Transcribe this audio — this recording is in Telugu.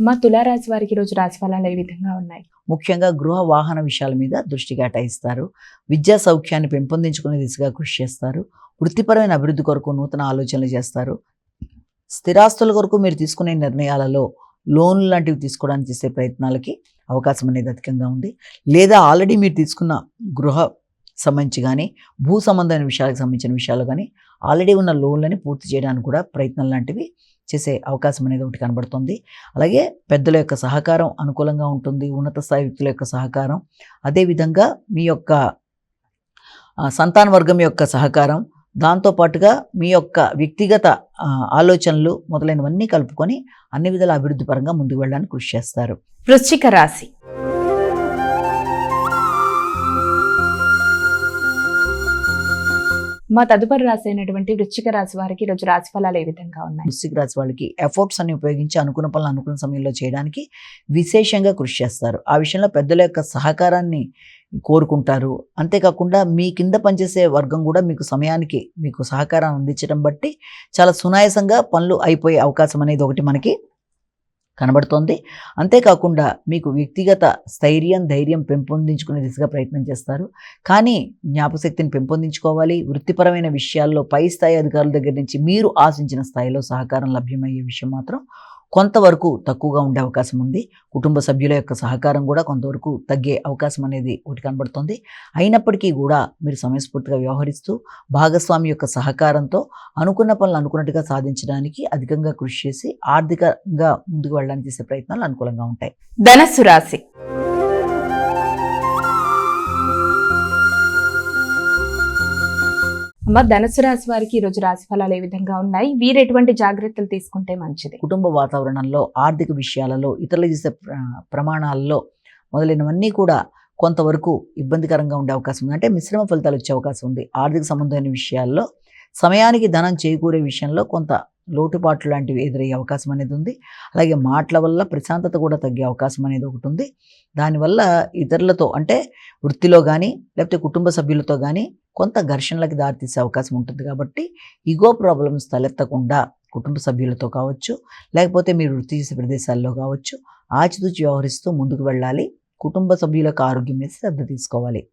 మా తులారాశి వారికి ఈరోజు రాశిఫలాలు ఏ విధంగా ఉన్నాయి? ముఖ్యంగా గృహ వాహన విషయాల మీద దృష్టి కేటాయిస్తారు. విద్యా సౌఖ్యాన్ని పెంపొందించుకునే దిశగా కృషి చేస్తారు. వృత్తిపరమైన అభివృద్ధి కొరకు నూతన ఆలోచనలు చేస్తారు. స్థిరాస్తుల కొరకు మీరు తీసుకునే నిర్ణయాలలో లోన్లు లాంటివి తీసుకోవడానికి చేసే ప్రయత్నాలకి అవకాశం అనేది అధికంగా ఉంది. లేదా ఆల్రెడీ మీరు తీసుకున్న గృహ సంబంధించి కానీ భూ సంబంధమైన విషయాలకు సంబంధించిన విషయాలు కానీ ఆల్రెడీ ఉన్న లోన్లని పూర్తి చేయడానికి కూడా ప్రయత్నం లాంటివి చేసే అవకాశం అనేది ఒకటి కనబడుతుంది. అలాగే పెద్దల యొక్క సహకారం అనుకూలంగా ఉంటుంది. ఉన్నత స్థాయి వ్యక్తుల యొక్క సహకారం, అదేవిధంగా మీ యొక్క సంతాన వర్గం యొక్క సహకారం, దాంతోపాటుగా మీ యొక్క వ్యక్తిగత ఆలోచనలు మొదలైనవన్నీ కలుపుకొని అన్ని విధాల అభివృద్ధి పరంగా ముందుకు వెళ్ళడానికి కృషి చేస్తారు. వృశ్చిక రాశి. మా తదుపరి రాశి అయినటువంటి వృశ్చిక రాశి వారికి ఈరోజు రాశి ఫలాలు ఏ విధంగా ఉన్నాయి? వృశ్చిక రాశి వాళ్ళకి ఎఫర్ట్స్ అన్ని ఉపయోగించి అనుకున్న పనులు అనుకున్న సమయంలో చేయడానికి విశేషంగా కృషి చేస్తారు. ఆ విషయంలో పెద్దల యొక్క సహకారాన్ని కోరుకుంటారు. అంతేకాకుండా మీ కింద పనిచేసే వర్గం కూడా మీకు సమయానికి మీకు సహకారం అందించడం బట్టి చాలా సునాయాసంగా పనులు అయిపోయే అవకాశం అనేది ఒకటి మనకి కనబడుతోంది. అంతేకాకుండా మీకు వ్యక్తిగత ధైర్యం పెంపొందించుకునే దిశగా ప్రయత్నం చేస్తారు. కానీ జ్ఞాపశక్తిని పెంపొందించుకోవాలి. వృత్తిపరమైన విషయాల్లో పై స్థాయి అధికారుల దగ్గర నుంచి మీరు ఆశించిన స్థాయిలో సహకారం లభ్యమయ్యే విషయం మాత్రం కొంతవరకు తక్కువగా ఉండే అవకాశం ఉంది. కుటుంబ సభ్యుల యొక్క సహకారం కూడా కొంతవరకు తగ్గే అవకాశం అనేది ఒకటి కనబడుతుంది. అయినప్పటికీ కూడా మీరు సమయస్ఫూర్తిగా వ్యవహరిస్తూ భాగస్వామి యొక్క సహకారంతో అనుకున్న పనులు అనుకున్నట్టుగా సాధించడానికి అధికంగా కృషి చేసి ఆర్థికంగా ముందుకు వెళ్ళడానికి చేసే ప్రయత్నాలు అనుకూలంగా ఉంటాయి. ధనస్సు రాశి. అమ్మ, ధనుసు రాశి వారికి ఈరోజు రాశి ఫలాలు ఏ విధంగా ఉన్నాయి? వీరు ఎటువంటి జాగ్రత్తలు తీసుకుంటే మంచిది? కుటుంబ వాతావరణంలో, ఆర్థిక విషయాలలో, ఇతరులు చేసే ప్రమాణాలలో మొదలైనవన్నీ కూడా కొంతవరకు ఇబ్బందికరంగా ఉండే అవకాశం ఉంది. అంటే మిశ్రమ ఫలితాలు వచ్చే అవకాశం ఉంది. ఆర్థిక సంబంధమైన విషయాల్లో సమయానికి ధనం చేకూరే విషయంలో కొంత లోటుపాట్లు లాంటివి ఎదురయ్యే అవకాశం అనేది ఉంది. అలాగే మాటల వల్ల ప్రశాంతత కూడా తగ్గే అవకాశం అనేది ఒకటి ఉంది. దానివల్ల ఇతరులతో అంటే వృత్తిలో కానీ లేకపోతే కుటుంబ సభ్యులతో కానీ కొంత ఘర్షణలకు దారితీసే అవకాశం ఉంటుంది. కాబట్టి ఈగో ప్రాబ్లమ్స్ తలెత్తకుండా కుటుంబ సభ్యులతో కావచ్చు, లేకపోతే మీరు వృత్తి చేసే ప్రదేశాల్లో కావచ్చు, ఆచితూచి వ్యవహరిస్తూ ముందుకు వెళ్ళాలి. కుటుంబ సభ్యులకు ఆరోగ్యం మీద శ్రద్ధ తీసుకోవాలి.